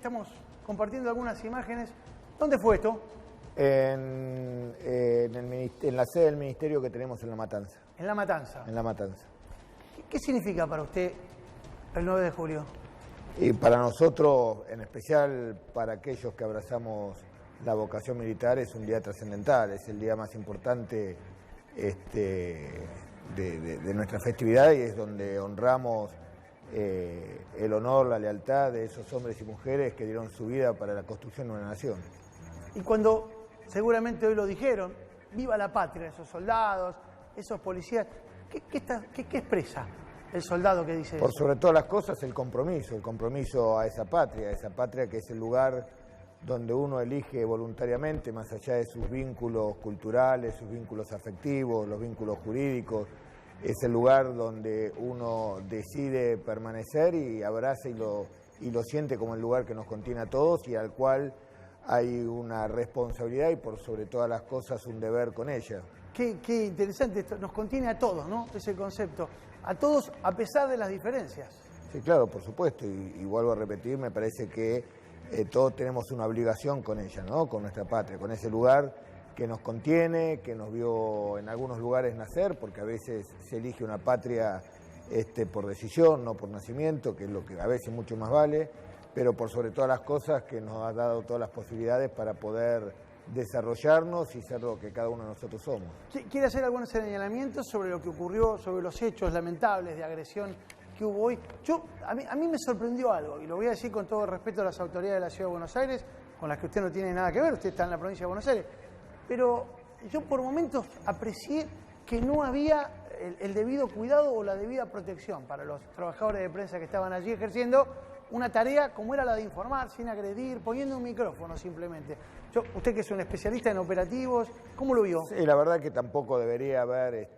estamos compartiendo algunas imágenes. ¿Dónde fue esto? En la sede del ministerio que tenemos en La Matanza. En La Matanza. En La Matanza. ¿Qué significa para usted el 9 de julio? Y para nosotros, en especial para aquellos que abrazamos la vocación militar, es un día trascendental, es el día más importante de nuestra festividad y es donde honramos el honor, la lealtad de esos hombres y mujeres que dieron su vida para la construcción de una nación. Y cuando, seguramente hoy lo dijeron, viva la patria, esos soldados, esos policías, ¿qué expresa el soldado que dice Por eso? sobre todas las cosas, el compromiso a esa patria que es el lugar donde uno elige voluntariamente, más allá de sus vínculos culturales, sus vínculos afectivos, los vínculos jurídicos, es el lugar donde uno decide permanecer y abraza y lo siente como el lugar que nos contiene a todos y al cual hay una responsabilidad y por sobre todas las cosas un deber con ella. Qué interesante esto, nos contiene a todos, ¿no? Ese concepto, a todos a pesar de las diferencias. Sí, claro, por supuesto, y vuelvo a repetir, me parece que todos tenemos una obligación con ella, ¿no? Con nuestra patria, con ese lugar que nos contiene, que nos vio en algunos lugares nacer, porque a veces se elige una patria por decisión, no por nacimiento, que es lo que a veces mucho más vale, pero por sobre todas las cosas que nos ha dado todas las posibilidades para poder desarrollarnos y ser lo que cada uno de nosotros somos. ¿Quiere hacer algunos señalamientos sobre lo que ocurrió, sobre los hechos lamentables de agresión que hubo hoy? A mí me sorprendió algo, y lo voy a decir con todo respeto a las autoridades de la Ciudad de Buenos Aires, con las que usted no tiene nada que ver, usted está en la provincia de Buenos Aires, pero yo por momentos aprecié que no había el debido cuidado o la debida protección para los trabajadores de prensa que estaban allí ejerciendo una tarea como era la de informar, sin agredir, poniendo un micrófono simplemente. Usted que es un especialista en operativos, ¿cómo lo vio? Sí, la verdad que tampoco debería haber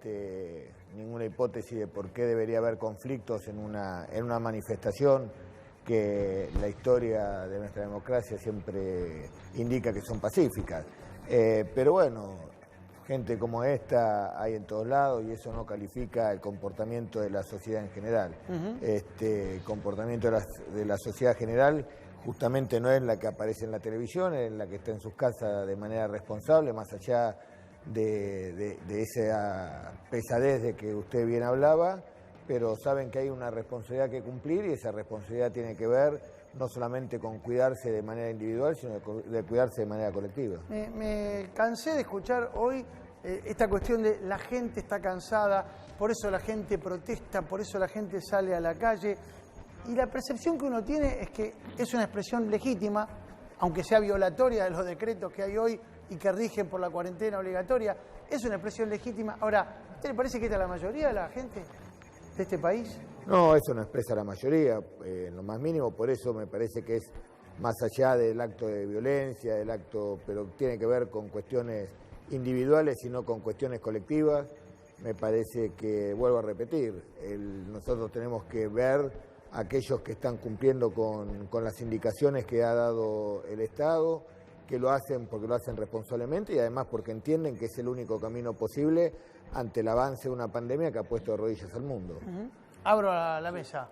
ninguna hipótesis de por qué debería haber conflictos en una manifestación que la historia de nuestra democracia siempre indica que son pacíficas. Pero bueno, gente como esta hay en todos lados y eso no califica el comportamiento de la sociedad en general. El comportamiento de la sociedad general justamente no es la que aparece en la televisión, es la que está en sus casas de manera responsable, más allá de esa pesadez de que usted bien hablaba, pero saben que hay una responsabilidad que cumplir y esa responsabilidad tiene que ver no solamente con cuidarse de manera individual, sino de cuidarse de manera colectiva. Me cansé de escuchar hoy esta cuestión de la gente está cansada, por eso la gente protesta, por eso la gente sale a la calle. Y la percepción que uno tiene es que es una expresión legítima, aunque sea violatoria de los decretos que hay hoy y que rigen por la cuarentena obligatoria, es una expresión legítima. Ahora, ¿a usted le parece que esta es la mayoría de la gente de este país? No, eso no expresa la mayoría, en lo más mínimo, por eso me parece que es más allá del acto de violencia, pero tiene que ver con cuestiones individuales y no con cuestiones colectivas. Me parece que, vuelvo a repetir, nosotros tenemos que ver a aquellos que están cumpliendo con las indicaciones que ha dado el Estado, que lo hacen porque lo hacen responsablemente y además porque entienden que es el único camino posible ante el avance de una pandemia que ha puesto de rodillas al mundo. Abro la mesa.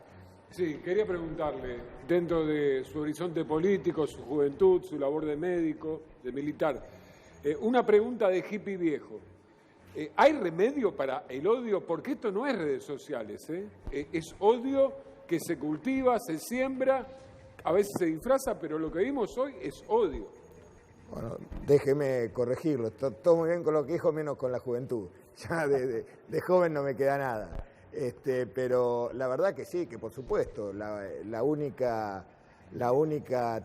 Sí, quería preguntarle, dentro de su horizonte político, su juventud, su labor de médico, de militar, una pregunta de hippie viejo. ¿Hay remedio para el odio? Porque esto no es redes sociales, es odio que se cultiva, se siembra, a veces se disfraza, pero lo que vimos hoy es odio. Bueno, déjeme corregirlo, todo muy bien con lo que dijo, menos con la juventud. Ya de joven no me queda nada. Pero la verdad que sí, que por supuesto, la única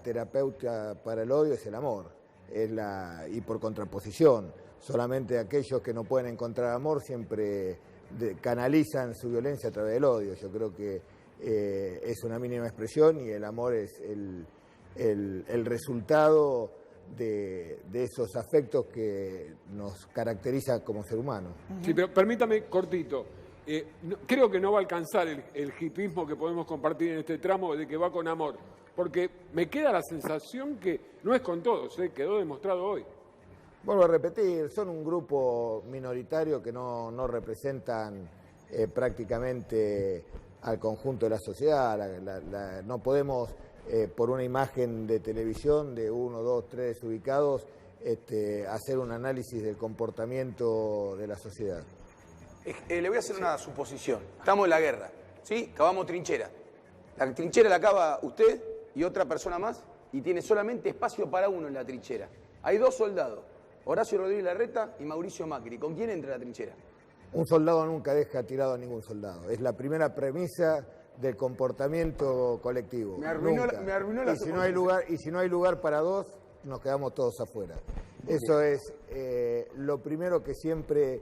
terapeuta para el odio es el amor, y por contraposición. Solamente aquellos que no pueden encontrar amor siempre canalizan su violencia a través del odio. Yo creo que es una mínima expresión y el amor es el resultado de esos afectos que nos caracteriza como ser humano. Sí, pero permítame cortito. Creo que no va a alcanzar el hipismo que podemos compartir en este tramo de que va con amor, porque me queda la sensación que no es con todos, quedó demostrado hoy. Vuelvo a repetir, son un grupo minoritario que no representan prácticamente al conjunto de la sociedad. No podemos por una imagen de televisión de 1, 2, 3 ubicados, hacer un análisis del comportamiento de la sociedad. Le voy a hacer una suposición. Estamos en la guerra, ¿sí? Cavamos trinchera. La trinchera la cava usted y otra persona más y tiene solamente espacio para uno en la trinchera. Hay 2 soldados, Horacio Rodríguez Larreta y Mauricio Macri. ¿Con quién entra a la trinchera? Un soldado nunca deja tirado a ningún soldado. Es la primera premisa del comportamiento colectivo. Me arruinó la y si no hay lugar para 2, nos quedamos todos afuera. Eso es lo primero que siempre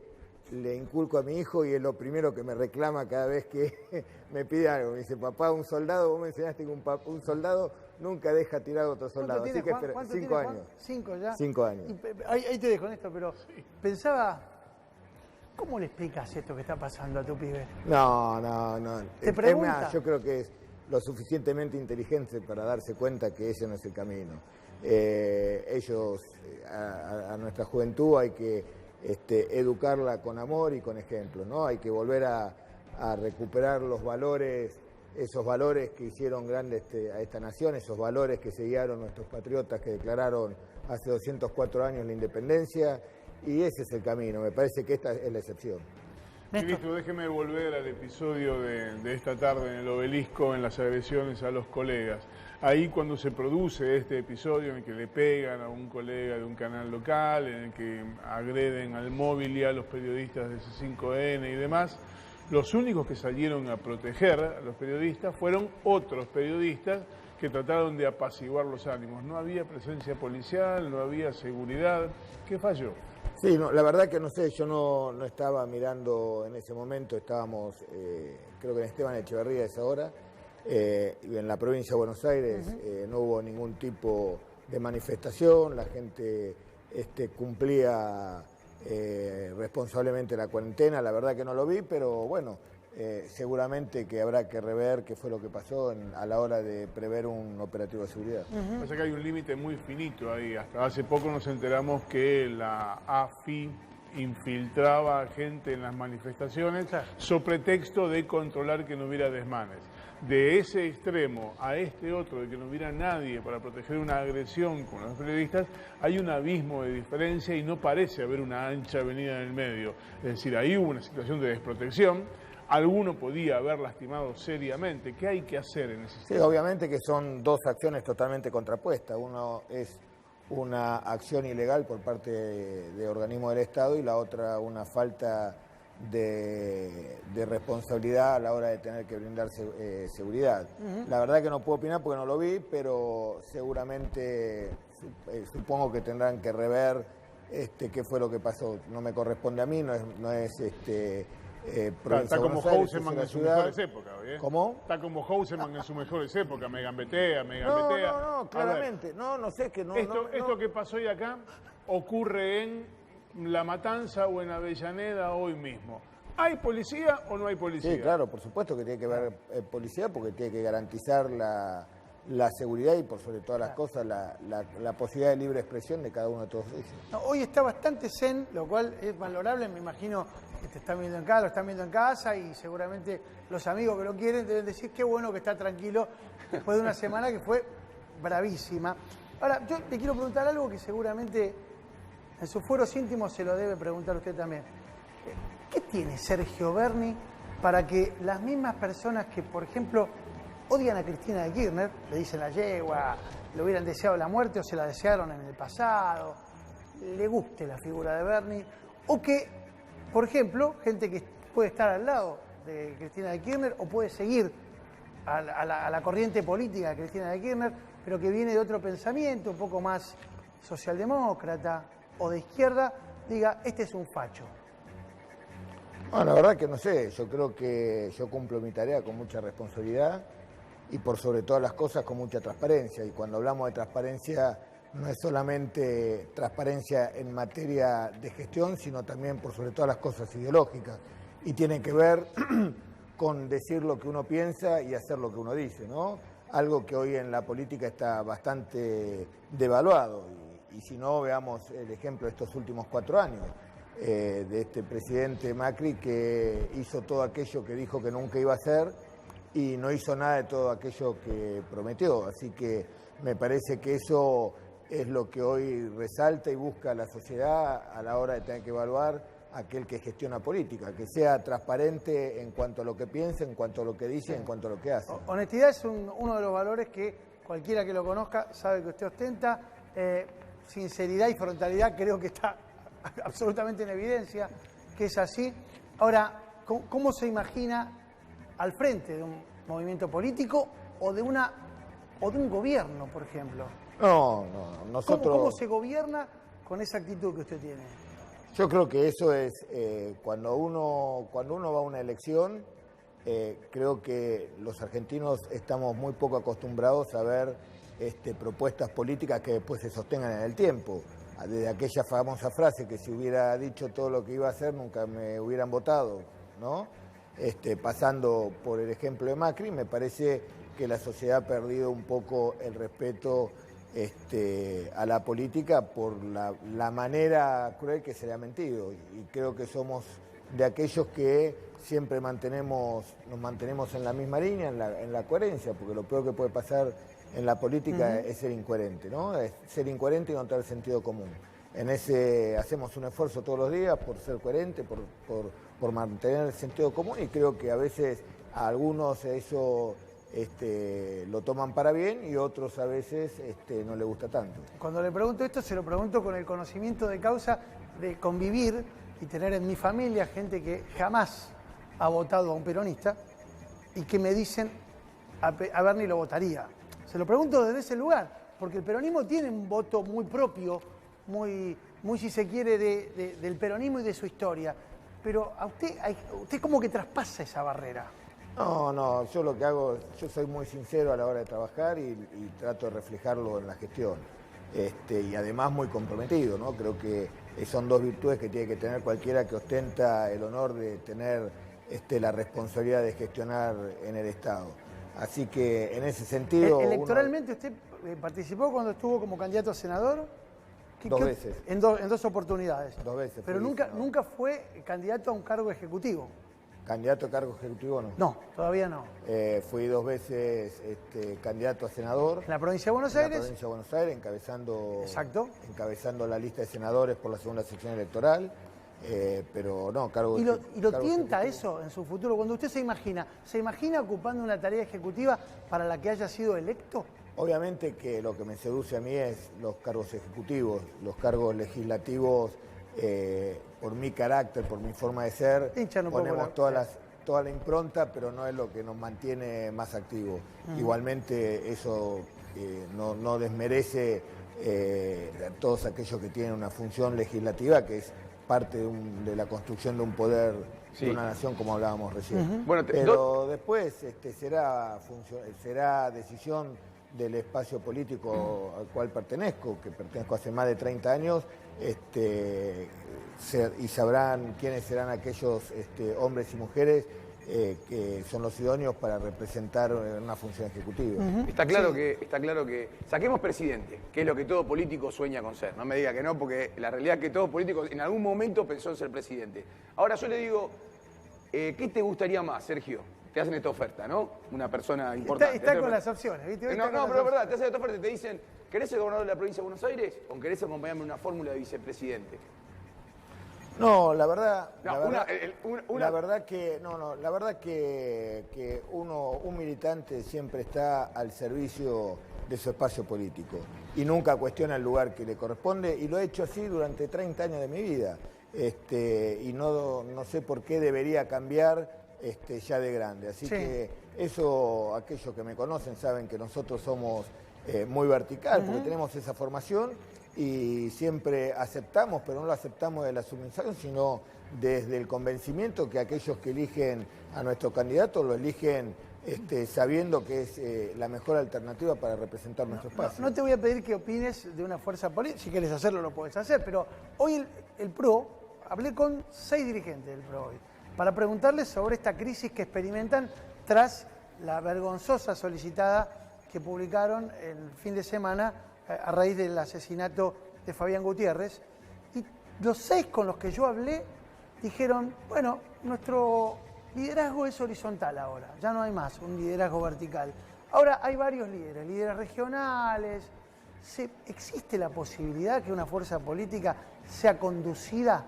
le inculco a mi hijo y es lo primero que me reclama cada vez que me pide algo. Me dice, papá, un soldado, vos me enseñaste que un soldado nunca deja tirado a otro soldado. ¿Cuánto Así que tiene, Juan? 5 años. 5 ya. 5 años. Ahí te dejo en esto, pero pensaba, ¿cómo le explicas esto que está pasando a tu pibe? No. ¿Te pregunta? Es más, yo creo que es lo suficientemente inteligente para darse cuenta que ese no es el camino. Ellos, a nuestra juventud hay que educarla con amor y con ejemplo, ¿no? Hay que volver a recuperar los valores, esos valores que hicieron grande a esta nación, esos valores que se guiaron nuestros patriotas que declararon hace 204 años la independencia, y ese es el camino. Me parece que esta es la excepción. Ministro, déjeme volver al episodio de esta tarde en el Obelisco, en las agresiones a los colegas. Ahí cuando se produce este episodio en el que le pegan a un colega de un canal local, en el que agreden al móvil y a los periodistas de C5N y demás, los únicos que salieron a proteger a los periodistas fueron otros periodistas que trataron de apaciguar los ánimos. No había presencia policial, no había seguridad. ¿Qué falló? Sí, no, la verdad que no sé, yo no estaba mirando en ese momento, estábamos, creo que en Esteban Echeverría a esa hora, y en la provincia de Buenos Aires no hubo ningún tipo de manifestación, la gente cumplía responsablemente la cuarentena, la verdad que no lo vi, pero bueno, seguramente que habrá que rever qué fue lo que pasó a la hora de prever un operativo de seguridad. Pasa que hay un límite muy finito ahí. Hasta hace poco nos enteramos que la AFI infiltraba gente en las manifestaciones sobre pretexto de controlar que no hubiera desmanes. De ese extremo a este otro, de que no hubiera nadie para proteger una agresión con los periodistas, hay un abismo de diferencia y no parece haber una ancha avenida en el medio. Es decir, ahí hubo una situación de desprotección. Alguno podía haber lastimado seriamente. ¿Qué hay que hacer en ese sentido? Sí, obviamente que son 2 acciones totalmente contrapuestas. Uno es una acción ilegal por parte de organismos del Estado y la otra una falta de responsabilidad a la hora de tener que brindar seguridad. La verdad que no puedo opinar porque no lo vi, pero seguramente supongo que tendrán que rever qué fue lo que pasó. No me corresponde a mí, no es está como Houseman en sus mejores épocas, ¿eh? ¿Cómo? Está como Houseman en sus mejores épocas, me gambetea. No, claramente, no sé que no. Esto que pasó hoy acá ocurre en La Matanza o en Avellaneda hoy mismo. ¿Hay policía o no hay policía? Sí, claro, por supuesto que tiene que haber policía porque tiene que garantizar la seguridad y por sobre todas las cosas la posibilidad de libre expresión de cada uno de todos ellos. No, hoy está bastante zen, lo cual es valorable, me imagino que te están viendo en casa, lo están viendo en casa y seguramente los amigos que lo quieren deben decir qué bueno que está tranquilo después de una semana que fue bravísima. Ahora, yo te quiero preguntar algo que seguramente en sus fueros íntimos se lo debe preguntar usted también. ¿Qué tiene Sergio Berni para que las mismas personas que, por ejemplo, odian a Cristina de Kirchner, le dicen la yegua, le hubieran deseado la muerte o se la desearon en el pasado, le guste la figura de Berni, o que, por ejemplo, gente que puede estar al lado de Cristina de Kirchner o puede seguir a la corriente política de Cristina de Kirchner, pero que viene de otro pensamiento, un poco más socialdemócrata o de izquierda, diga, este es un facho? Bueno, la verdad que no sé, yo creo que yo cumplo mi tarea con mucha responsabilidad y por sobre todas las cosas con mucha transparencia. Y cuando hablamos de transparencia, no es solamente transparencia en materia de gestión, sino también por sobre todas las cosas ideológicas. Y tiene que ver con decir lo que uno piensa y hacer lo que uno dice, ¿no? Algo que hoy en la política está bastante devaluado. Y si no, veamos el ejemplo de estos últimos 4 años. De este presidente Macri que hizo todo aquello que dijo que nunca iba a hacer y no hizo nada de todo aquello que prometió. Así que me parece que eso es lo que hoy resalta y busca la sociedad a la hora de tener que evaluar aquel que gestiona política, que sea transparente en cuanto a lo que piensa, en cuanto a lo que dice, en cuanto a lo que hace. Honestidad es uno de los valores que cualquiera que lo conozca sabe que usted ostenta. Sinceridad y frontalidad creo que está absolutamente en evidencia que es así. Ahora, ¿cómo se imagina al frente de un movimiento político o de un gobierno, por ejemplo? No, nosotros... ¿Cómo se gobierna con esa actitud que usted tiene? Yo creo que eso es, cuando uno va a una elección, creo que los argentinos estamos muy poco acostumbrados a ver propuestas políticas que después se sostengan en el tiempo. Desde aquella famosa frase que si hubiera dicho todo lo que iba a hacer nunca me hubieran votado, ¿no? Pasando por el ejemplo de Macri, me parece que la sociedad ha perdido un poco el respeto a la política por la manera cruel que se le ha mentido, y creo que somos de aquellos que siempre nos mantenemos en la misma línea, en la coherencia, porque lo peor que puede pasar en la política es ser incoherente, ¿no? Es ser incoherente y no tener sentido común. Hacemos un esfuerzo todos los días por ser coherente, por mantener el sentido común, y creo que a veces a algunos eso lo toman para bien y otros a veces no les gusta tanto. Cuando le pregunto esto, se lo pregunto con el conocimiento de causa de convivir y tener en mi familia gente que jamás ha votado a un peronista y que me dicen a Bernie lo votaría. Se lo pregunto desde ese lugar, porque el peronismo tiene un voto muy propio, muy si se quiere, del peronismo y de su historia. Pero a usted como que traspasa esa barrera. No, yo lo que hago, yo soy muy sincero a la hora de trabajar y trato de reflejarlo en la gestión. Y además muy comprometido, ¿no? Creo que son dos virtudes que tiene que tener cualquiera que ostenta el honor de tener la responsabilidad de gestionar en el Estado. Así que en ese sentido... ¿Electoralmente usted participó cuando estuvo como candidato a senador? Dos veces. En dos oportunidades. 2 veces. Pero nunca fue candidato a un cargo ejecutivo. ¿Candidato a cargo ejecutivo no? No, todavía no. Fui 2 veces candidato a senador. ¿En la provincia de Buenos Aires? En la provincia de Buenos Aires, encabezando la lista de senadores por la segunda sección electoral. Pero no, cargo... ¿Y lo tienta eso en su futuro? Cuando usted se imagina ocupando una tarea ejecutiva para la que haya sido electo? Obviamente que lo que me seduce a mí es los cargos ejecutivos, los cargos legislativos, por mi carácter, por mi forma de ser, ponemos toda la impronta, pero no es lo que nos mantiene más activos. Igualmente eso no desmerece a todos aquellos que tienen una función legislativa, que es parte de la construcción de un poder de una nación, como hablábamos recién. Pero después será decisión del espacio político al cual pertenezco hace más de 30 años, y sabrán quiénes serán aquellos hombres y mujeres que son los idóneos para representar una función ejecutiva. Está claro que saquemos presidente, que es lo que todo político sueña con ser. No me diga que no, porque la realidad es que todo político en algún momento pensó en ser presidente. Ahora yo le digo, ¿qué te gustaría más, Sergio? Te hacen esta oferta, ¿no? Una persona importante. Está con las opciones, ¿viste? No, pero es verdad, te hacen esta oferta y te dicen, ¿querés ser gobernador de la provincia de Buenos Aires o querés acompañarme en una fórmula de vicepresidente? No, la verdad que un militante siempre está al servicio de su espacio político y nunca cuestiona el lugar que le corresponde, y lo he hecho así durante 30 años de mi vida, y no sé por qué debería cambiar ya de grande. Así que eso, aquellos que me conocen saben que nosotros somos muy vertical, porque tenemos esa formación y siempre aceptamos, pero no lo aceptamos de la sumisión, sino desde el convencimiento que aquellos que eligen a nuestro candidato lo eligen sabiendo que es la mejor alternativa para representar nuestro espacio. No te voy a pedir que opines de una fuerza política, si quieres hacerlo lo puedes hacer, pero hoy el PRO, hablé con 6 dirigentes del PRO hoy, para preguntarles sobre esta crisis que experimentan tras la vergonzosa solicitada que publicaron el fin de semana a raíz del asesinato de Fabián Gutiérrez. Y los 6 con los que yo hablé dijeron, bueno, nuestro liderazgo es horizontal ahora, ya no hay más un liderazgo vertical. Ahora hay varios líderes regionales. ¿Existe la posibilidad que una fuerza política sea conducida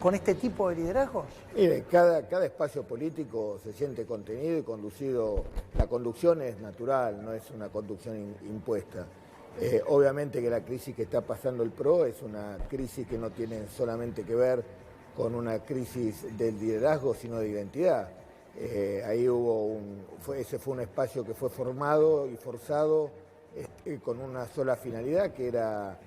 con este tipo de liderazgos? Mire, cada espacio político se siente contenido y conducido. La conducción es natural, no es una conducción impuesta. Obviamente que la crisis que está pasando el PRO es una crisis que no tiene solamente que ver con una crisis del liderazgo, sino de identidad. Ahí ese fue un espacio que fue formado y forzado con una sola finalidad, que era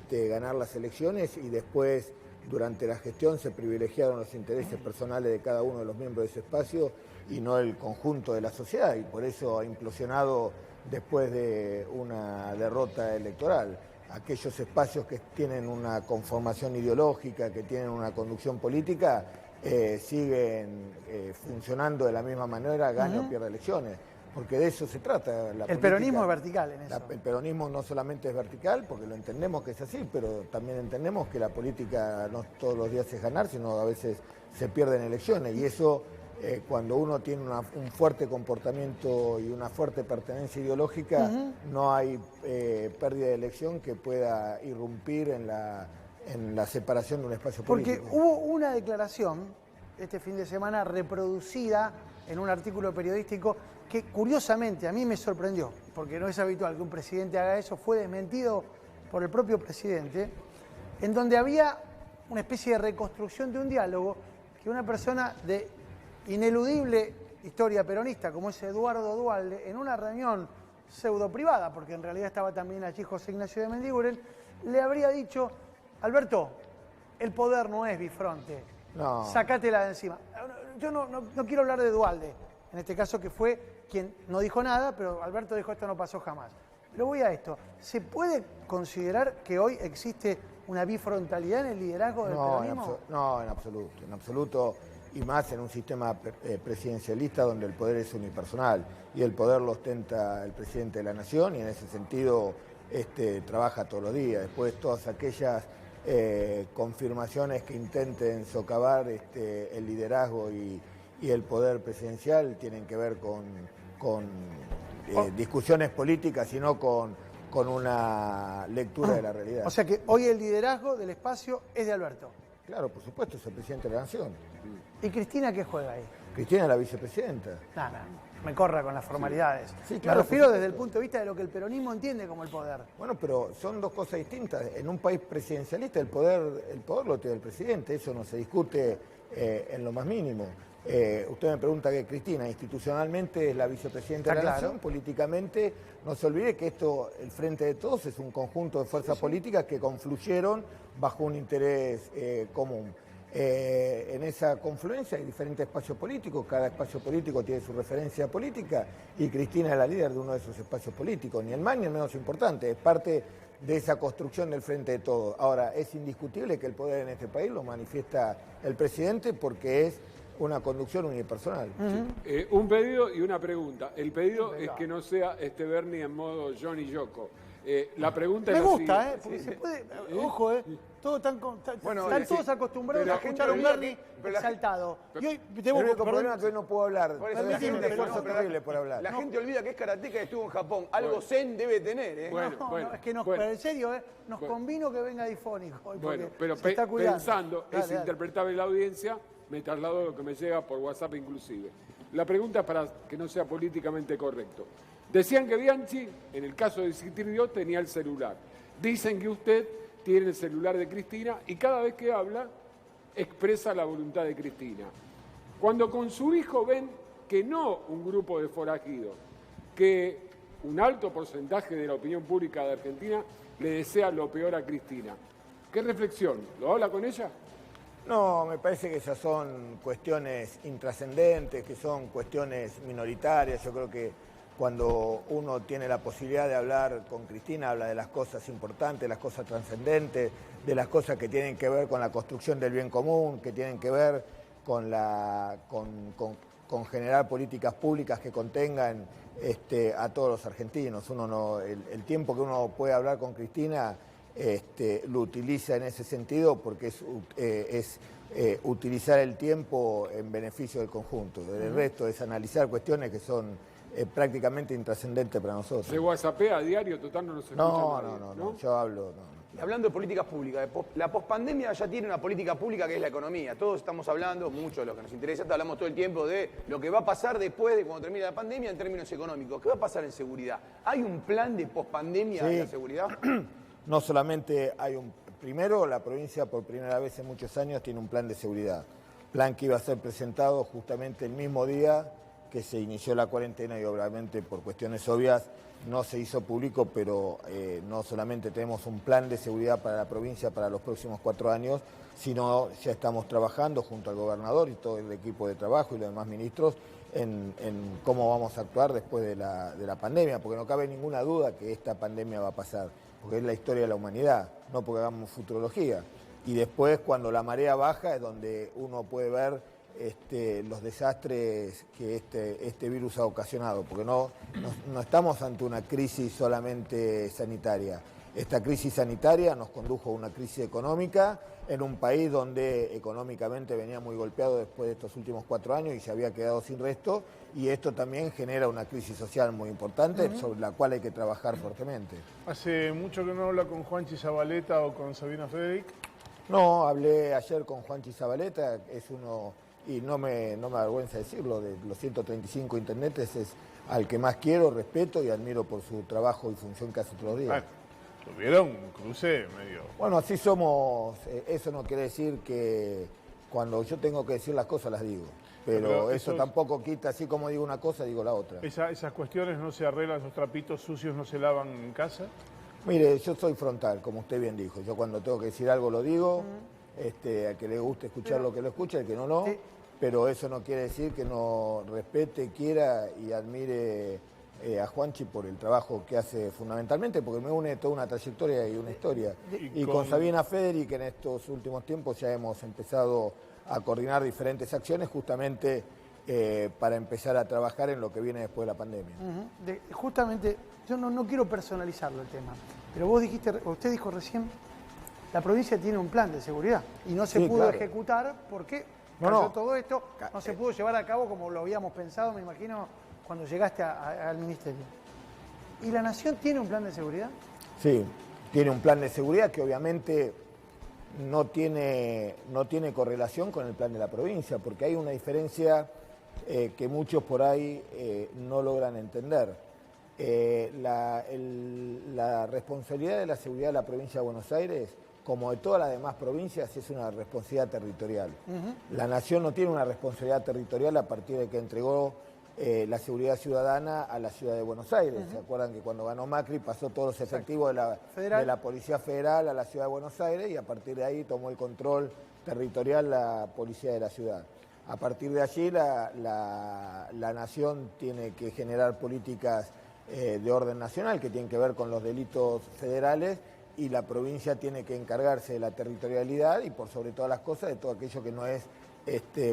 ganar las elecciones, y después, durante la gestión, se privilegiaron los intereses personales de cada uno de los miembros de ese espacio y no el conjunto de la sociedad, y por eso ha implosionado después de una derrota electoral. Aquellos espacios que tienen una conformación ideológica, que tienen una conducción política, siguen funcionando de la misma manera, gane o pierda elecciones, porque de eso se trata. El peronismo es vertical en eso. El peronismo no solamente es vertical, porque lo entendemos que es así, pero también entendemos que la política no todos los días es ganar, sino a veces se pierden elecciones, y eso, cuando uno tiene un fuerte comportamiento y una fuerte pertenencia ideológica, no hay pérdida de elección que pueda irrumpir en la separación de un espacio político. Porque hubo una declaración este fin de semana reproducida en un artículo periodístico que, curiosamente, a mí me sorprendió, porque no es habitual que un presidente haga eso. Fue desmentido por el propio presidente, en donde había una especie de reconstrucción de un diálogo que una persona de ineludible historia peronista, como es Eduardo Duhalde, en una reunión pseudo privada, porque en realidad estaba también allí José Ignacio de Mendiguren, le habría dicho: Alberto, el poder no es bifronte, No. Sacátela de encima. Yo no quiero hablar de Duhalde, en este caso, que fue quien no dijo nada, pero Alberto dijo: esto no pasó jamás. Pero voy a esto. ¿Se puede considerar que hoy existe una bifrontalidad en el liderazgo del peronismo? No, en absoluto, y más en un sistema presidencialista donde el poder es unipersonal y el poder lo ostenta el presidente de la nación, y en ese sentido trabaja todos los días. Después, todas aquellas confirmaciones que intenten socavar el liderazgo y el poder presidencial tienen que ver con discusiones políticas y no con una lectura de la realidad. O sea que hoy el liderazgo del espacio es de Alberto. Claro, por supuesto, es el presidente de la nación. ¿Y Cristina qué juega ahí? Cristina es la vicepresidenta. No, me corra con las formalidades. Sí, claro, me refiero desde el punto de vista de lo que el peronismo entiende como el poder. Bueno, pero son dos cosas distintas. En un país presidencialista el poder lo tiene el presidente, eso no se discute en lo más mínimo. Usted me pregunta que Cristina institucionalmente es la vicepresidenta de la nación, políticamente no se olvide que el Frente de Todos es un conjunto de fuerzas políticas que confluyeron bajo un interés común. En esa confluencia hay diferentes espacios políticos, cada espacio político tiene su referencia política, y Cristina es la líder de uno de esos espacios políticos, ni el más ni el menos importante, es parte de esa construcción del Frente de Todos. Ahora, es indiscutible que el poder en este país lo manifiesta el presidente, porque es una conducción unipersonal. Un pedido y una pregunta. El pedido es que no sea Bernie en modo Johnny Yoko. La pregunta me es gusta, así, porque se puede, ojo, todos están todos acostumbrados a escuchar a un Bernie exaltado. El único problema es que hoy no puedo hablar. La gente esfuerzo terrible por hablar. La gente olvida que es karateca y estuvo en Japón. Algo zen debe tener, es que pero en serio, nos convino que venga difónico. Bueno, pero pensando, es interpretable la audiencia, me traslado lo que me llega por WhatsApp inclusive. La pregunta es para que no sea políticamente correcto. Decían que Bianchi, en el caso de Citridio, tenía el celular. Dicen que usted tiene el celular de Cristina y cada vez que habla expresa la voluntad de Cristina. Cuando con su hijo ven que no un grupo de forajidos, que un alto porcentaje de la opinión pública de Argentina le desea lo peor a Cristina, ¿qué reflexión? ¿Lo habla con ella? No, me parece que esas son cuestiones intrascendentes, que son cuestiones minoritarias. Yo creo que cuando uno tiene la posibilidad de hablar con Cristina, habla de las cosas importantes, las cosas trascendentes, de las cosas que tienen que ver con la construcción del bien común, que tienen que ver con generar políticas públicas que contengan a todos los argentinos. El tiempo que uno puede hablar con Cristina lo utiliza en ese sentido porque es utilizar el tiempo en beneficio del conjunto. El resto es analizar cuestiones que son prácticamente intrascendentes para nosotros. ¿Se whatsappea a diario? Total, no nos escucha nadie, No, yo hablo... Y hablando de políticas públicas, la pospandemia ya tiene una política pública que es la economía. Todos estamos hablando, muchos de los que nos interesa, hablamos todo el tiempo de lo que va a pasar después de cuando termine la pandemia en términos económicos. ¿Qué va a pasar en seguridad? ¿Hay un plan de pospandemia de la seguridad? No solamente hay un... Primero, la provincia por primera vez en muchos años tiene un plan de seguridad. Plan que iba a ser presentado justamente el mismo día que se inició la cuarentena y obviamente por cuestiones obvias no se hizo público, pero no solamente tenemos un plan de seguridad para la provincia para los próximos 4 años, sino ya estamos trabajando junto al gobernador y todo el equipo de trabajo y los demás ministros en cómo vamos a actuar después de la pandemia, porque no cabe ninguna duda que esta pandemia va a pasar, porque es la historia de la humanidad, no porque hagamos futurología. Y después, cuando la marea baja, es donde uno puede ver los desastres que este virus ha ocasionado, porque no estamos ante una crisis solamente sanitaria. Esta crisis sanitaria nos condujo a una crisis económica en un país donde económicamente venía muy golpeado después de estos últimos 4 años y se había quedado sin resto, y esto también genera una crisis social muy importante sobre la cual hay que trabajar fuertemente. ¿Hace mucho que no habla con Juanchi Zabaleta o con Sabina Federic? No, hablé ayer con Juanchi Zabaleta, es uno... y no me avergüenza decirlo, de los 135 intendentes es al que más quiero, respeto y admiro por su trabajo y función que hace todos los días. Bueno, tuvieron un cruce medio... Bueno, así somos, eso no quiere decir que cuando yo tengo que decir las cosas las digo, pero eso tampoco quita, así como digo una cosa, digo la otra. ¿Esas cuestiones no se arreglan, esos trapitos sucios no se lavan en casa? Mire, yo soy frontal, como usted bien dijo, yo cuando tengo que decir algo lo digo, al que le guste escuchar lo que lo escucha, al que no. Pero eso no quiere decir que no respete, quiera y admire a Juanchi por el trabajo que hace fundamentalmente, porque me une toda una trayectoria y una historia. Y con Sabina Federic, que en estos últimos tiempos ya hemos empezado a coordinar diferentes acciones justamente para empezar a trabajar en lo que viene después de la pandemia. Justamente, yo no quiero personalizarlo el tema, pero usted dijo recién, la provincia tiene un plan de seguridad y no se pudo ejecutar porque... todo esto no se pudo llevar a cabo como lo habíamos pensado, me imagino, cuando llegaste al ministerio. ¿Y la Nación tiene un plan de seguridad? Sí, tiene un plan de seguridad que obviamente no tiene correlación con el plan de la provincia, porque hay una diferencia que muchos por ahí no logran entender. La responsabilidad de la seguridad de la provincia de Buenos Aires, como de todas las demás provincias, es una responsabilidad territorial. La Nación no tiene una responsabilidad territorial a partir de que entregó la seguridad ciudadana a la ciudad de Buenos Aires. ¿Se acuerdan que cuando ganó Macri pasó todos los efectivos de la Policía Federal a la ciudad de Buenos Aires y a partir de ahí tomó el control territorial la policía de la ciudad? A partir de allí la Nación tiene que generar políticas de orden nacional que tienen que ver con los delitos federales, y la provincia tiene que encargarse de la territorialidad y por sobre todas las cosas de todo aquello que no es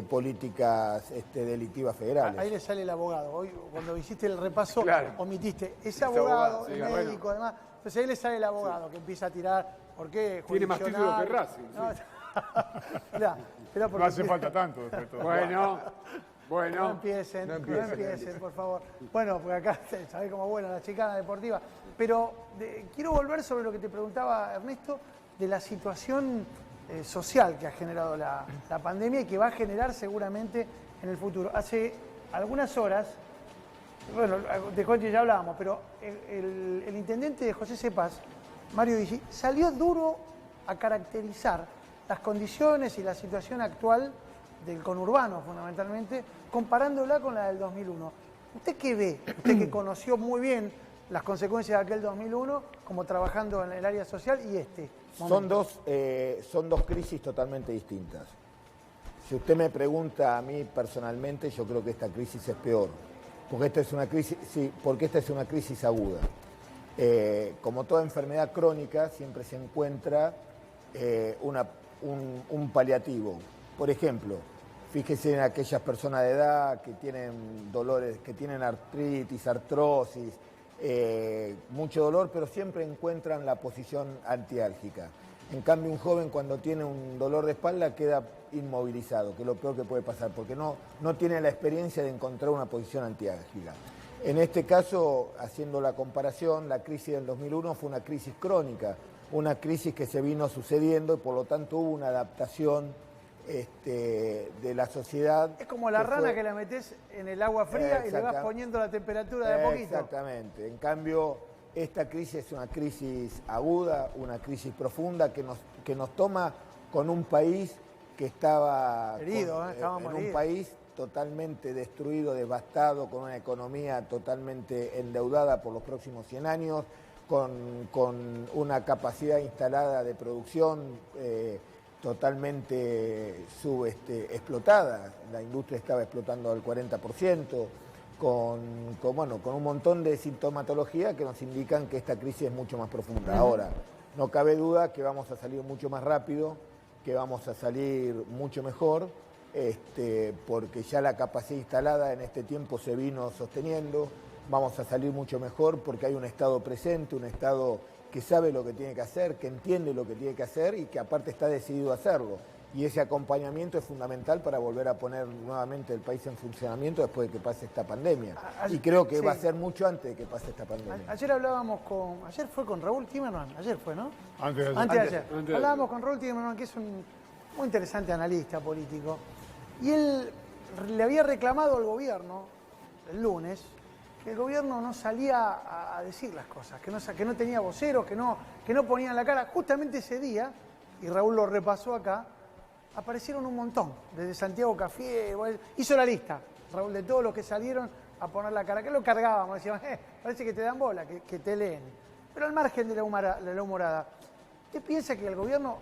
políticas delictivas federales. Ahí le sale el abogado. Hoy cuando hiciste el repaso omitiste ese abogado, el médico, además. Entonces ahí le sale el abogado que empieza a tirar. ¿Por qué? Tiene más títulos que Racing. No hace falta tanto después de todo. Bueno. No empiecen, por favor. Bueno, porque acá sabés cómo es buena la chicana deportiva. Pero quiero volver sobre lo que te preguntaba Ernesto, de la situación social que ha generado la pandemia y que va a generar seguramente en el futuro. Hace algunas horas, bueno, de Juanchi ya hablábamos, pero el intendente de José Cepaz, Mario Digi, salió duro a caracterizar las condiciones y la situación actual del conurbano, fundamentalmente, comparándola con la del 2001. ¿Usted qué ve? Usted que conoció muy bien las consecuencias de aquel 2001, como trabajando en el área social, y este momento. Son dos crisis totalmente distintas. Si usted me pregunta a mí personalmente, yo creo que esta crisis es peor, porque esta es una crisis aguda. Como toda enfermedad crónica, siempre se encuentra un paliativo. Por ejemplo, fíjese en aquellas personas de edad que tienen dolores, que tienen artritis, artrosis, mucho dolor, pero siempre encuentran la posición antiálgica. En cambio, un joven cuando tiene un dolor de espalda queda inmovilizado, que es lo peor que puede pasar, porque no tiene la experiencia de encontrar una posición antiálgica. En este caso, haciendo la comparación, la crisis del 2001 fue una crisis crónica, una crisis que se vino sucediendo y por lo tanto hubo una adaptación de la sociedad. Es como la rana que la metes en el agua fría y le vas poniendo la temperatura de a poquito. Exactamente. En cambio, esta crisis es una crisis aguda, una crisis profunda que nos toma con un país que estaba herido, un país totalmente destruido, devastado, con una economía totalmente endeudada por los próximos 100 años, con una capacidad instalada de producción totalmente explotada. La industria estaba explotando al 40%, con un montón de sintomatología que nos indican que esta crisis es mucho más profunda. Ahora, no cabe duda que vamos a salir mucho más rápido, que vamos a salir mucho mejor, porque ya la capacidad instalada en este tiempo se vino sosteniendo. Vamos a salir mucho mejor porque hay un Estado presente, un Estado que sabe lo que tiene que hacer, que entiende lo que tiene que hacer y que aparte está decidido a hacerlo. Y ese acompañamiento es fundamental para volver a poner nuevamente el país en funcionamiento después de que pase esta pandemia. Y creo que va a ser mucho antes de que pase esta pandemia. Ayer hablábamos ayer fue con Raúl Timerman, ayer fue, ¿no? Antes de ayer. Hablábamos con Raúl Timerman, que es un muy interesante analista político. Y él le había reclamado al gobierno el lunes que el gobierno no salía a decir las cosas, que no tenía voceros, que no ponían la cara. Justamente ese día, y Raúl lo repasó acá, aparecieron un montón, desde Santiago Cafié, hizo la lista, Raúl, de todos los que salieron a poner la cara, que lo cargábamos, decíamos, parece que te dan bola, que te leen. Pero al margen de la humorada, ¿usted piensa que al gobierno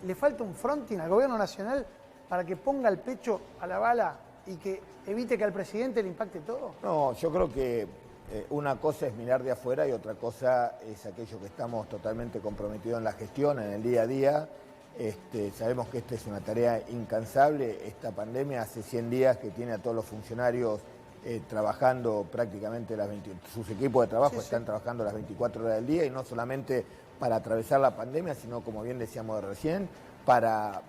le falta un fronting, al gobierno nacional, para que ponga el pecho a la bala y que evite que al presidente le impacte todo? No, yo creo que una cosa es mirar de afuera y otra cosa es aquello que estamos totalmente comprometidos en la gestión, en el día a día. Sabemos que esta es una tarea incansable. Esta pandemia hace 100 días que tiene a todos los funcionarios trabajando prácticamente sus equipos de trabajo están trabajando las 24 horas del día, y no solamente para atravesar la pandemia, sino, como bien decíamos recién, para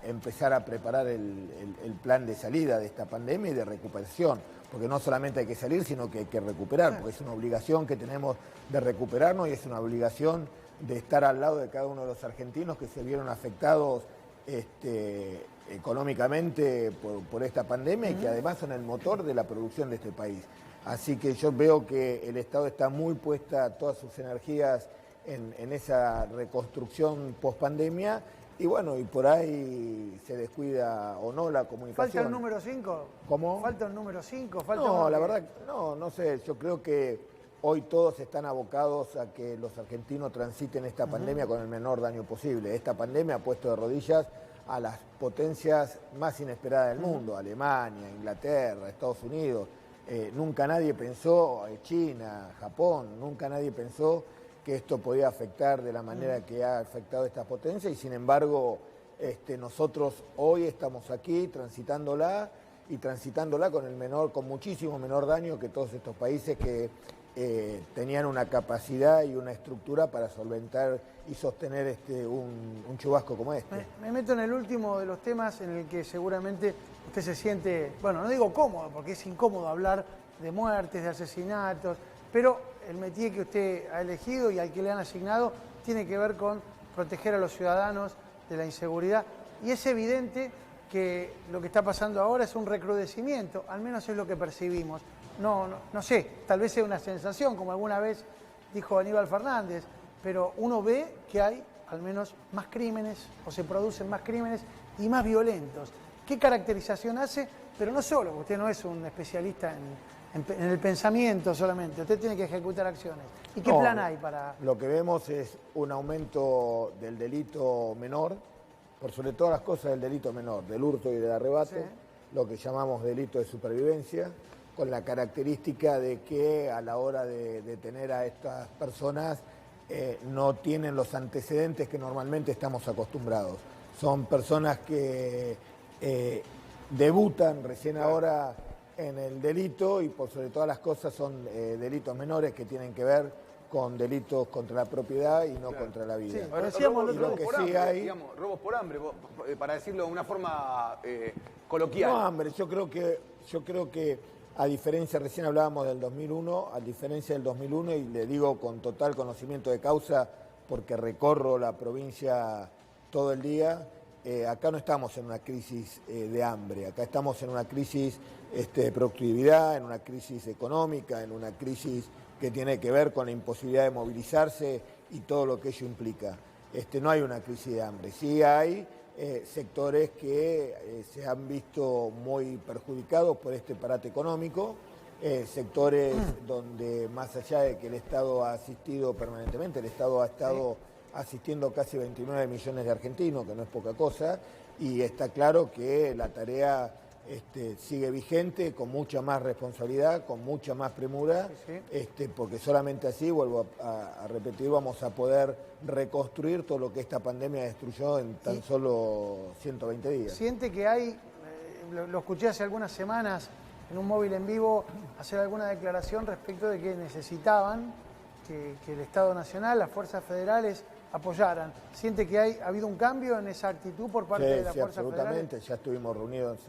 empezar a preparar el plan de salida de esta pandemia y de recuperación, porque no solamente hay que salir, sino que hay que recuperar, porque es una obligación que tenemos de recuperarnos y es una obligación de estar al lado de cada uno de los argentinos que se vieron afectados económicamente por esta pandemia y que además son el motor de la producción de este país. Así que yo veo que el Estado está muy puesta todas sus energías en esa reconstrucción post-pandemia y bueno, y por ahí se descuida o no la comunicación. ¿Falta el número 5? ¿Cómo? ¿Falta el número 5? No, la verdad, no sé, yo creo que hoy todos están abocados a que los argentinos transiten esta pandemia con el menor daño posible. Esta pandemia ha puesto de rodillas a las potencias más inesperadas del mundo, Alemania, Inglaterra, Estados Unidos. Nunca nadie pensó, China, Japón, nunca nadie pensó que esto podía afectar de la manera que ha afectado estas potencias y sin embargo nosotros hoy estamos aquí transitándola con muchísimo menor daño que todos estos países que tenían una capacidad y una estructura para solventar y sostener un chubasco como este. Me meto en el último de los temas en el que seguramente usted se siente, bueno, no digo cómodo, porque es incómodo hablar de muertes, de asesinatos, pero el métier que usted ha elegido y al que le han asignado tiene que ver con proteger a los ciudadanos de la inseguridad. Y es evidente que lo que está pasando ahora es un recrudecimiento, al menos es lo que percibimos. No sé, tal vez sea una sensación, como alguna vez dijo Aníbal Fernández, pero uno ve que hay al menos más crímenes, o se producen más crímenes y más violentos. ¿Qué caracterización hace? Pero no solo, usted no es un especialista en el pensamiento solamente, usted tiene que ejecutar acciones. ¿Y qué plan hay para...? Lo que vemos es un aumento del delito menor, por sobre todas las cosas del delito menor, del hurto y del arrebato, lo que llamamos delito de supervivencia, con la característica de que a la hora de detener a estas personas no tienen los antecedentes que normalmente estamos acostumbrados. Son personas que debutan recién ahora en el delito y por sobre todas las cosas son delitos menores que tienen que ver con delitos contra la propiedad y no contra la vida. Sí, decíamos y lo que sí hay... digamos, robos por hambre, para decirlo de una forma coloquial. No hambre, yo creo que a diferencia, recién hablábamos del 2001, a diferencia del 2001, y le digo con total conocimiento de causa, porque recorro la provincia todo el día, acá no estamos en una crisis de hambre, acá estamos en una crisis de productividad, en una crisis económica, en una crisis que tiene que ver con la imposibilidad de movilizarse y todo lo que ello implica. No hay una crisis de hambre, sí hay sectores que se han visto muy perjudicados por este parate económico, sectores donde más allá de que el Estado ha asistido permanentemente, el Estado ha estado asistiendo casi 29 millones de argentinos, que no es poca cosa, y está claro que la tarea sigue vigente, con mucha más responsabilidad, con mucha más premura, porque solamente así, vuelvo a repetir, vamos a poder reconstruir todo lo que esta pandemia destruyó en tan solo 120 días. Siente que hay, lo escuché hace algunas semanas en un móvil en vivo, hacer alguna declaración respecto de que necesitaban que el Estado Nacional, las fuerzas federales, apoyaran. ¿Siente que ha habido un cambio en esa actitud por parte de las fuerzas absolutamente. federales? Ya estuvimos reunidos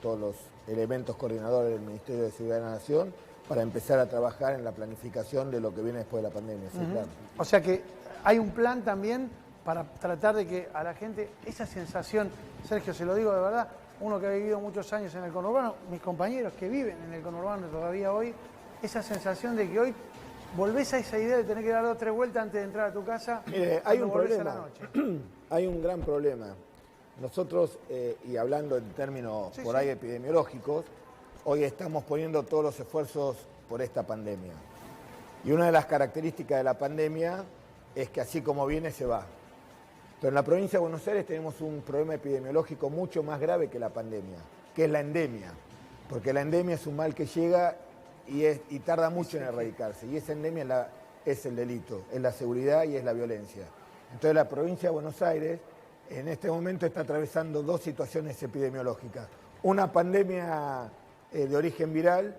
todos los elementos coordinadores del Ministerio de Seguridad de la Nación para empezar a trabajar en la planificación de lo que viene después de la pandemia. Sí, claro. O sea que hay un plan también para tratar de que a la gente, esa sensación, Sergio, se lo digo de verdad, uno que ha vivido muchos años en el conurbano, mis compañeros que viven en el conurbano todavía hoy, esa sensación de que hoy volvés a esa idea de tener que dar 2 o 3 vueltas antes de entrar a tu casa. Mire, hay un volvés problema. a la noche. Hay un gran problema. Nosotros, y hablando en términos por ahí epidemiológicos, hoy estamos poniendo todos los esfuerzos por esta pandemia. Y una de las características de la pandemia es que así como viene, se va. Pero en la provincia de Buenos Aires tenemos un problema epidemiológico mucho más grave que la pandemia, que es la endemia. Porque la endemia es un mal que llega y tarda mucho en erradicarse. Y esa endemia es el delito, es la seguridad y es la violencia. Entonces la provincia de Buenos Aires en este momento está atravesando 2 situaciones epidemiológicas. Una pandemia de origen viral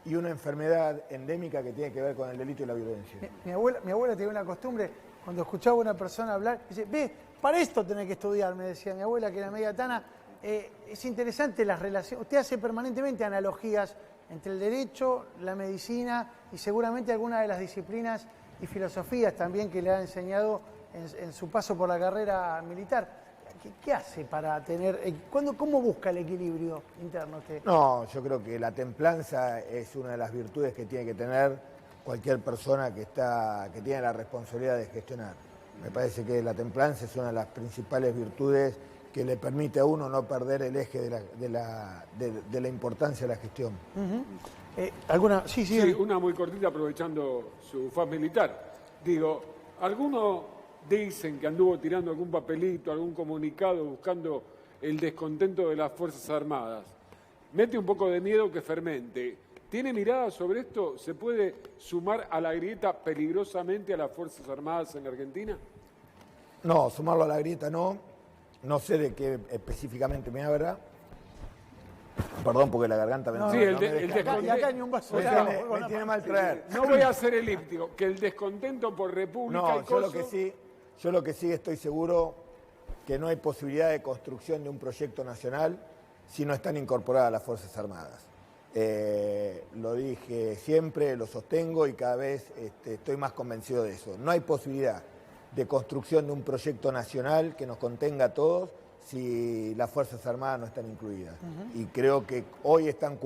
y una enfermedad endémica que tiene que ver con el delito y la violencia. Mi abuela tenía una costumbre, cuando escuchaba a una persona hablar, dice, ve, para esto tenés que estudiar, me decía mi abuela, que era media tana. Es interesante las relaciones, usted hace permanentemente analogías entre el derecho, la medicina y seguramente algunas de las disciplinas y filosofías también que le ha enseñado en su paso por la carrera militar. ¿Qué hace para tener, cómo busca el equilibrio interno usted? No, yo creo que la templanza es una de las virtudes que tiene que tener cualquier persona que tiene la responsabilidad de gestionar. Me parece que la templanza es una de las principales virtudes que le permite a uno no perder el eje de la importancia de la gestión. ¿Alguna? Sí, una muy cortita aprovechando su faz militar. Digo, algunos dicen que anduvo tirando algún papelito, algún comunicado buscando el descontento de las Fuerzas Armadas. Mete un poco de miedo que fermente. ¿Tiene mirada sobre esto? ¿Se puede sumar a la grieta peligrosamente a las Fuerzas Armadas en la Argentina? No, sumarlo a la grieta no. No sé de qué específicamente me habla. Perdón, porque la garganta me... No, sí, y acá ni un vaso. Me tiene mal traer. No voy a ser elíptico, que el descontento por República no, y coso... yo lo que sí estoy seguro que no hay posibilidad de construcción de un proyecto nacional si no están incorporadas las Fuerzas Armadas. Lo dije siempre, lo sostengo y cada vez estoy más convencido de eso. No hay posibilidad de construcción de un proyecto nacional que nos contenga a todos si las Fuerzas Armadas no están incluidas. Y creo que hoy están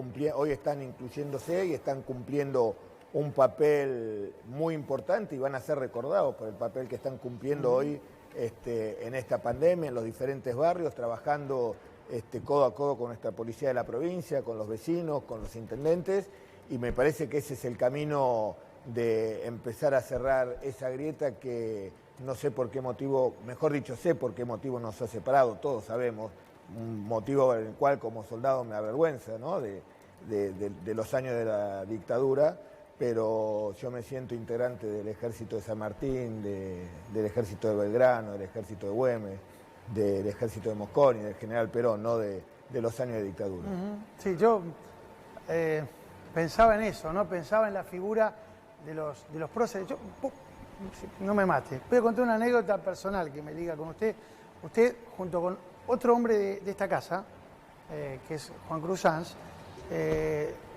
incluyéndose y están cumpliendo un papel muy importante y van a ser recordados por el papel que están cumpliendo hoy en esta pandemia, en los diferentes barrios, trabajando codo a codo con nuestra policía de la provincia, con los vecinos, con los intendentes, y me parece que ese es el camino de empezar a cerrar esa grieta que no sé por qué motivo, mejor dicho, sé por qué motivo nos ha separado, todos sabemos, un motivo en el cual como soldado me avergüenza, ¿no? de los años de la dictadura, pero yo me siento integrante del Ejército de San Martín, del Ejército de Belgrano, del Ejército de Güemes, del Ejército de Mosconi, del General Perón, no de los años de dictadura. Sí, yo pensaba en eso, ¿no? Pensaba en la figura de los próceres. No me mate. Voy a contar una anécdota personal que me liga con usted. Usted, junto con otro hombre de esta casa, que es Juan Cruz Sanz,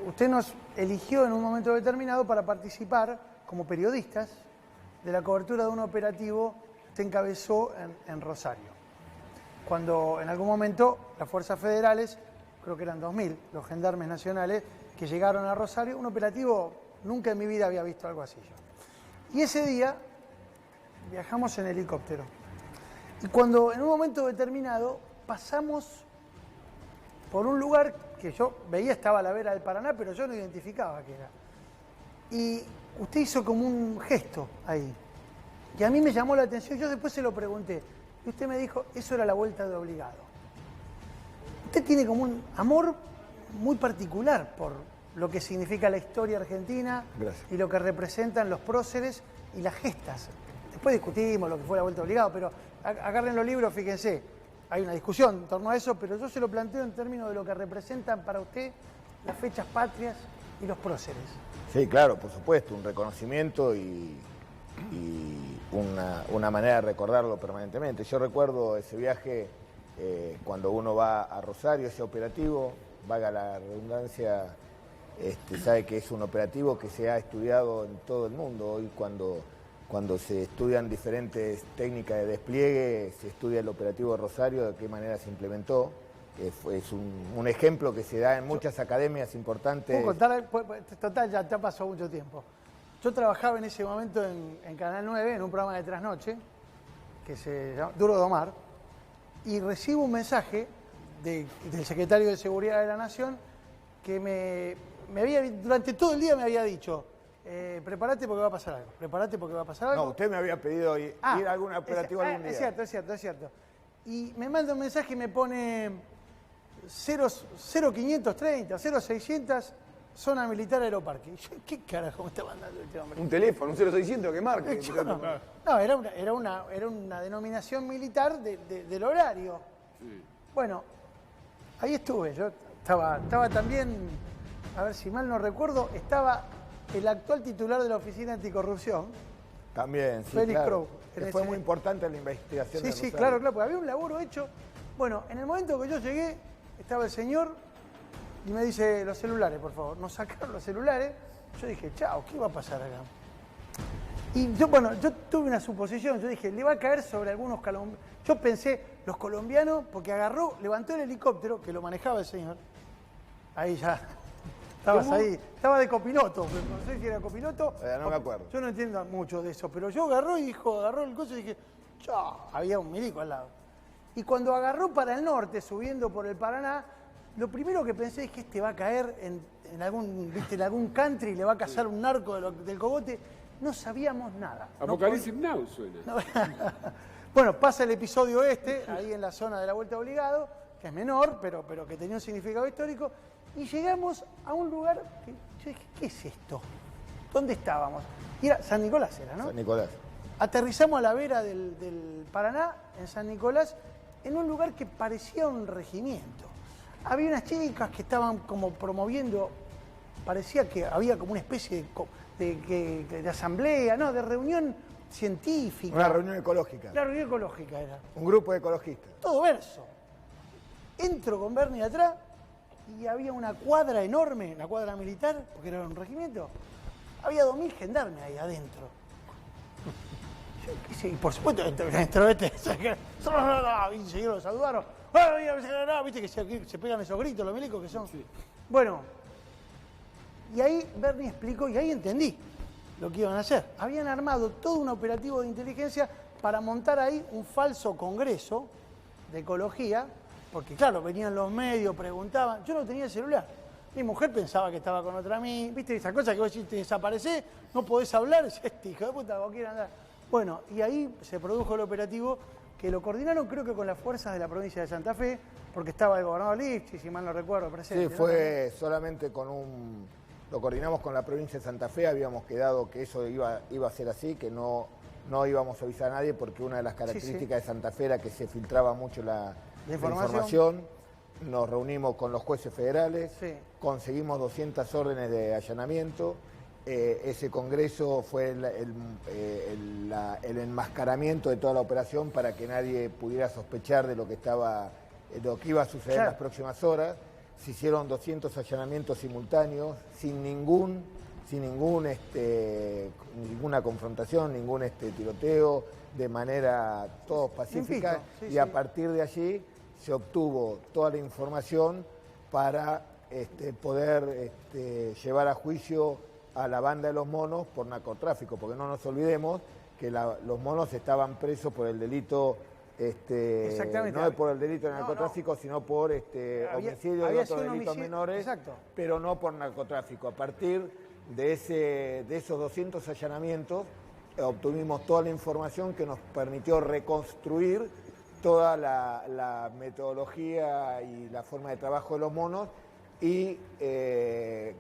usted nos eligió en un momento determinado para participar como periodistas de la cobertura de un operativo que usted encabezó en Rosario. Cuando en algún momento las fuerzas federales, creo que eran 2000, los gendarmes nacionales, que llegaron a Rosario, un operativo, nunca en mi vida había visto algo así yo. Y ese día viajamos en helicóptero. Y cuando en un momento determinado pasamos por un lugar que yo veía estaba a la vera del Paraná, pero yo no identificaba qué era. Y usted hizo como un gesto ahí. Y a mí me llamó la atención, yo después se lo pregunté. Y usted me dijo, eso era la vuelta de Obligado. Usted tiene como un amor muy particular por lo que significa la historia argentina. Gracias. Y lo que representan los próceres y las gestas. Después discutimos lo que fue la vuelta de Obligado, pero agarren los libros, fíjense. Hay una discusión en torno a eso, pero yo se lo planteo en términos de lo que representan para usted las fechas patrias y los próceres. Sí, claro, por supuesto, un reconocimiento y una manera de recordarlo permanentemente. Yo recuerdo ese viaje cuando uno va a Rosario, ese operativo, valga la redundancia, sabe que es un operativo que se ha estudiado en todo el mundo. Hoy cuando se estudian diferentes técnicas de despliegue, se estudia el operativo de Rosario, de qué manera se implementó. Es un ejemplo que se da en muchas academias importantes. ¿Puedo contar? Total, ya pasó mucho tiempo. Yo trabajaba en ese momento en Canal 9, en un programa de trasnoche, que se llama Duro de Omar, y recibo un mensaje del secretario de Seguridad de la Nación que me había, durante todo el día me había dicho, prepárate porque va a pasar algo, prepárate porque va a pasar algo. No, usted me había pedido ir a algún operativo algún día. Es cierto. Y me manda un mensaje y me pone 0530, 0600, zona militar Aeroparque. Y yo, ¿qué carajo me está mandando este hombre? Un teléfono, un 0600 que marque. No, era una denominación militar del horario. Sí. Bueno, ahí estuve. Yo estaba también, a ver si mal no recuerdo, estaba el actual titular de la Oficina Anticorrupción. También, sí, Félix claro. Crow. Fue muy importante la investigación. Sí, claro, porque había un laburo hecho. Bueno, en el momento que yo llegué, estaba el señor y me dice, los celulares, por favor. Nos sacaron los celulares. Yo dije, chao, ¿qué va a pasar acá? Y yo tuve una suposición. Yo dije, le va a caer sobre algunos colombianos. Yo pensé, los colombianos, porque levantó el helicóptero, que lo manejaba el señor. Ahí ya. Estabas ahí. Estaba de copiloto. No sé si era copiloto. No me acuerdo. Yo no entiendo mucho de eso. Pero yo agarró el coche y dije, chao, había un milico al lado. Y cuando agarró para el norte, subiendo por el Paraná, lo primero que pensé es que este va a caer en algún country y le va a cazar un narco del cogote. No sabíamos nada. Apocalipsis Now suena. No. Bueno, pasa el episodio ahí en la zona de la Vuelta Obligado, que es menor, pero que tenía un significado histórico, y llegamos a un lugar que yo dije, ¿qué es esto? ¿Dónde estábamos? Y era San Nicolás, ¿no? San Nicolás. Aterrizamos a la vera del Paraná, en San Nicolás, en un lugar que parecía un regimiento. Había unas chicas que estaban como promoviendo, parecía que había como una especie de asamblea, no, de reunión científica. Una reunión ecológica. La reunión ecológica era. Un grupo de ecologistas. Todo verso. Entro con Bernie atrás y había una cuadra enorme, la cuadra militar, porque era un regimiento. Había 2000 gendarmes ahí adentro. Y por supuesto, entró y seguidor lo saludaron. Viste que se pegan esos gritos, los milicos que son. Sí. Bueno, y ahí Bernie explicó, y ahí entendí lo que iban a hacer. Habían armado todo un operativo de inteligencia para montar ahí un falso congreso de ecología, porque claro, venían los medios, preguntaban. Yo no tenía el celular. Mi mujer pensaba que estaba con otra amiga. ¿Viste esa cosa que vos decís, te desaparecés, no podés hablar? Este hijo de puta, vos quieres andar. Bueno, y ahí se produjo el operativo que lo coordinaron creo que con las fuerzas de la provincia de Santa Fe, porque estaba el gobernador Lipchi, si mal no recuerdo, presente. Sí, fue solamente lo coordinamos con la provincia de Santa Fe, habíamos quedado que eso iba a ser así, que no íbamos a avisar a nadie, porque una de las características de Santa Fe era que se filtraba mucho la información. nos reunimos con los jueces federales, Sí. conseguimos 200 órdenes de allanamiento. Ese congreso fue el enmascaramiento de toda la operación para que nadie pudiera sospechar de lo que iba a suceder en las próximas horas. Se hicieron 200 allanamientos simultáneos, sin ninguna confrontación, ningún tiroteo, de manera todos pacífica, sí, y a partir de allí se obtuvo toda la información para poder llevar a juicio a la banda de los monos por narcotráfico, porque no nos olvidemos que los monos estaban presos por el delito, no por el delito de narcotráfico, sino por homicidio y otros delitos menores, exacto, pero no por narcotráfico. A partir de esos 200 allanamientos obtuvimos toda la información que nos permitió reconstruir toda la metodología y la forma de trabajo de los monos, y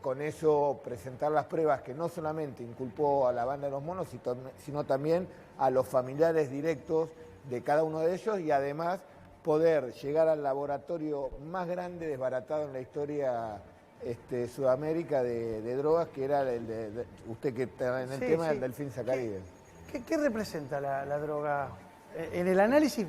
con eso presentar las pruebas que no solamente inculpó a la banda de los monos, sino también a los familiares directos de cada uno de ellos, y además poder llegar al laboratorio más grande desbaratado en la historia Sudamérica de drogas, que era usted que está en el tema del Delfín Sacaribe. ¿Qué representa la droga? En el análisis,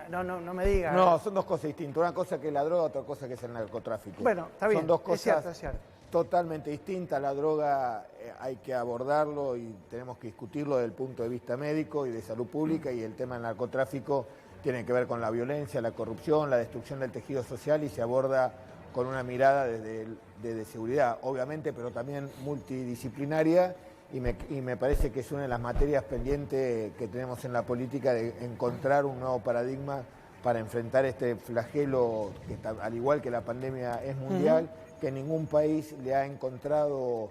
no me diga. No, son dos cosas distintas. Una cosa que es la droga, otra cosa que es el narcotráfico. Bueno, está bien. Son dos cosas es cierto. Totalmente distintas. La droga hay que abordarlo y tenemos que discutirlo desde el punto de vista médico y de salud pública, y el tema del narcotráfico tiene que ver con la violencia, la corrupción, la destrucción del tejido social, y se aborda con una mirada de seguridad, obviamente, pero también multidisciplinaria. Y me parece que es una de las materias pendientes que tenemos en la política, de encontrar un nuevo paradigma para enfrentar este flagelo que, al igual que la pandemia, es mundial, que ningún país le ha encontrado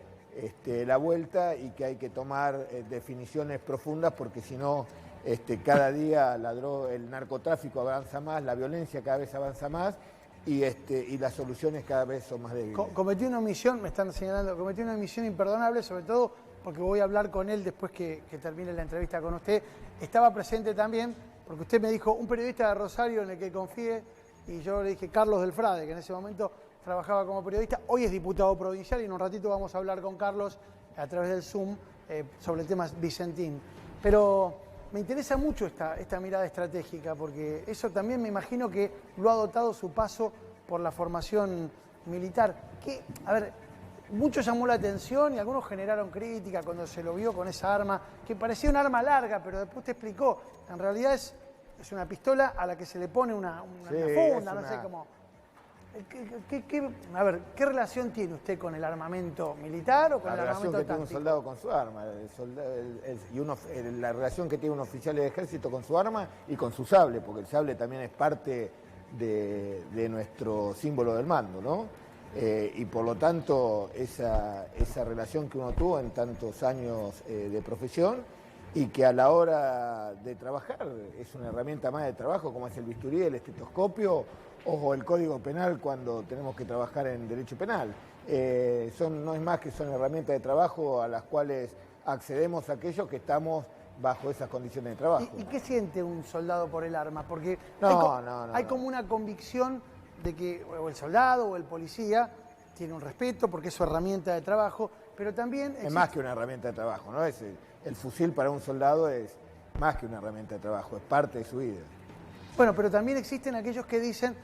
la vuelta, y que hay que tomar definiciones profundas, porque si no, cada día el narcotráfico avanza más, la violencia cada vez avanza más, y las soluciones cada vez son más débiles. Cometí una omisión, me están señalando, cometí una omisión imperdonable, sobre todo porque voy a hablar con él después que termine la entrevista con usted. Estaba presente también, porque usted me dijo, un periodista de Rosario en el que confíe, y yo le dije Carlos del Frade, que en ese momento trabajaba como periodista, hoy es diputado provincial, y en un ratito vamos a hablar con Carlos a través del Zoom sobre el tema Vicentín. Pero me interesa mucho esta mirada estratégica, porque eso también me imagino que lo ha dotado su paso por la formación militar. A ver, mucho llamó la atención y algunos generaron crítica cuando se lo vio con esa arma, que parecía un arma larga, pero después te explicó, en realidad es una pistola a la que se le pone una funda, no sé cómo. A ver, ¿qué relación tiene usted con el armamento militar o con el armamento táctico? La relación que tiene un soldado con su arma, la relación que tiene un oficial de ejército con su arma y con su sable, porque el sable también es parte de nuestro símbolo del mando, ¿no? Y por lo tanto, esa relación que uno tuvo en tantos años de profesión, y que a la hora de trabajar es una herramienta más de trabajo, como es el bisturí, el estetoscopio o el código penal cuando tenemos que trabajar en derecho penal. No es más que son herramientas de trabajo a las cuales accedemos aquellos que estamos bajo esas condiciones de trabajo. ¿Y qué siente un soldado por el arma? Porque hay como una convicción de que o el soldado o el policía tiene un respeto porque es su herramienta de trabajo, pero también es más que una herramienta de trabajo, ¿no? El fusil para un soldado es más que una herramienta de trabajo, es parte de su vida. Bueno, pero también existen aquellos que dicen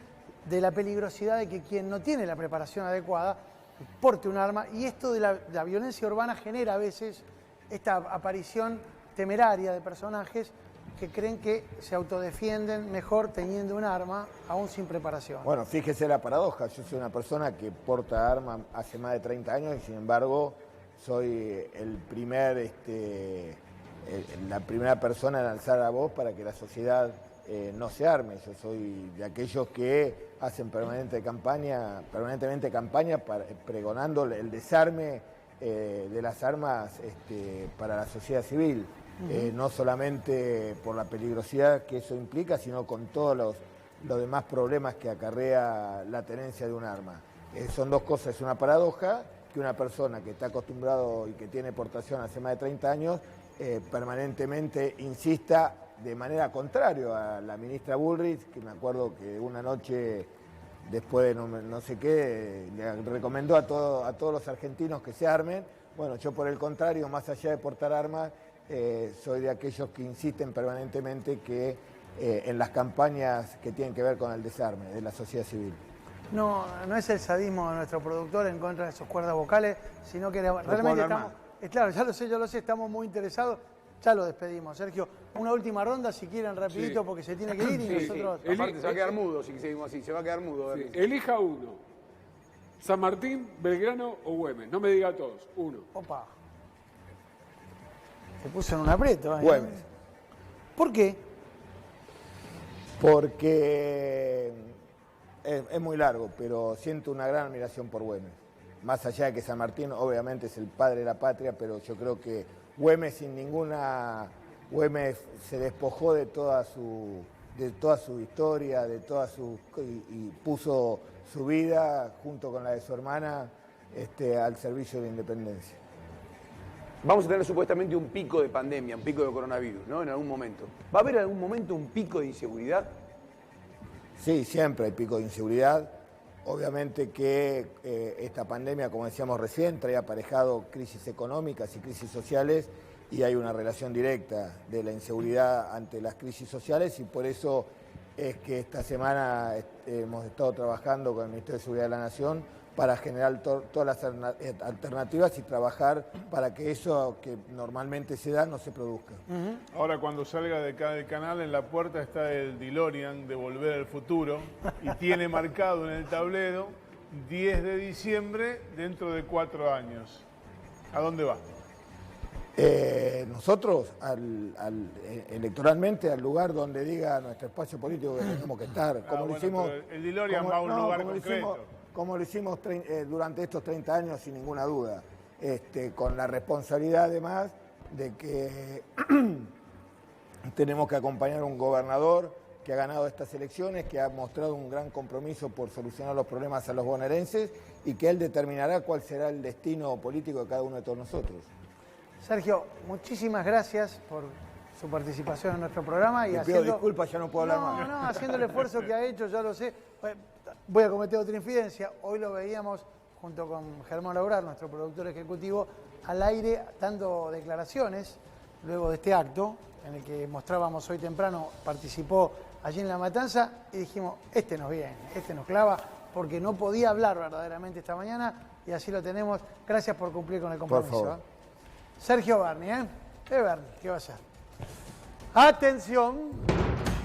de la peligrosidad de que quien no tiene la preparación adecuada porte un arma, y esto de la violencia urbana genera a veces esta aparición temeraria de personajes que creen que se autodefienden mejor teniendo un arma, aún sin preparación. Bueno, fíjese la paradoja. Yo soy una persona que porta arma hace más de 30 años, y sin embargo soy la primera persona en alzar la voz para que la sociedad no se arme. Yo soy de aquellos que hacen permanentemente campaña pregonando el desarme de las armas para la sociedad civil. No solamente por la peligrosidad que eso implica, sino con todos los demás problemas que acarrea la tenencia de un arma. Son dos cosas, es una paradoja que una persona que está acostumbrado y que tiene portación hace más de 30 años permanentemente insista de manera contraria a la ministra Bullrich, que me acuerdo que una noche después de no sé qué, le recomendó a todos los argentinos que se armen. Bueno, yo por el contrario, más allá de portar armas, soy de aquellos que insisten permanentemente que en las campañas que tienen que ver con el desarme de la sociedad civil. No es el sadismo de nuestro productor en contra de sus cuerdas vocales, sino que realmente estamos... Claro, yo lo sé, estamos muy interesados. Ya lo despedimos. Sergio, una última ronda, si quieren, rapidito, porque se tiene que ir y nosotros... Aparte se va a quedar mudo si seguimos así, se va a quedar mudo. Sí. Elija uno. San Martín, Belgrano o Güemes. No me diga todos, uno. Opa. Se puso en un aprieto. Güemes. ¿Por qué? Porque es muy largo, pero siento una gran admiración por Güemes. Más allá de que San Martín obviamente es el padre de la patria, pero yo creo que Güemes Güemes se despojó de toda su historia, y puso su vida junto con la de su hermana al servicio de la independencia. Vamos a tener supuestamente un pico de pandemia, un pico de coronavirus, ¿no? En algún momento. ¿Va a haber en algún momento un pico de inseguridad? Sí, siempre hay pico de inseguridad. Obviamente que esta pandemia, como decíamos recién, trae aparejado crisis económicas y crisis sociales, y hay una relación directa de la inseguridad ante las crisis sociales, y por eso es que esta semana hemos estado trabajando con el Ministerio de Seguridad de la Nación para generar todas las alternativas y trabajar para que eso que normalmente se da no se produzca. Ahora, cuando salga de acá del canal, en la puerta está el DeLorean de Volver al Futuro y tiene marcado en el tablero 10 de diciembre dentro de 4 años. ¿A dónde va? Nosotros, electoralmente, al lugar donde diga nuestro espacio político que tenemos que estar, como lo hicimos... El DeLorean va a un lugar concreto. Como lo hicimos durante estos 30 años, sin ninguna duda, con la responsabilidad además de que tenemos que acompañar a un gobernador que ha ganado estas elecciones, que ha mostrado un gran compromiso por solucionar los problemas a los bonaerenses, y que él determinará cuál será el destino político de cada uno de todos nosotros. Sergio, muchísimas gracias por su participación en nuestro programa. Y Le pido disculpas, ya no puedo hablar más. No, haciendo el esfuerzo que ha hecho, ya lo sé. Voy a cometer otra infidencia. Hoy lo veíamos junto con Germán Obrar, nuestro productor ejecutivo, al aire dando declaraciones luego de este acto en el que mostrábamos hoy temprano, participó allí en La Matanza, y dijimos, este nos viene, este nos clava, porque no podía hablar verdaderamente esta mañana, y así lo tenemos. Gracias por cumplir con el compromiso. Por favor. Sergio Berni, Berni, ¿qué va a hacer? Atención.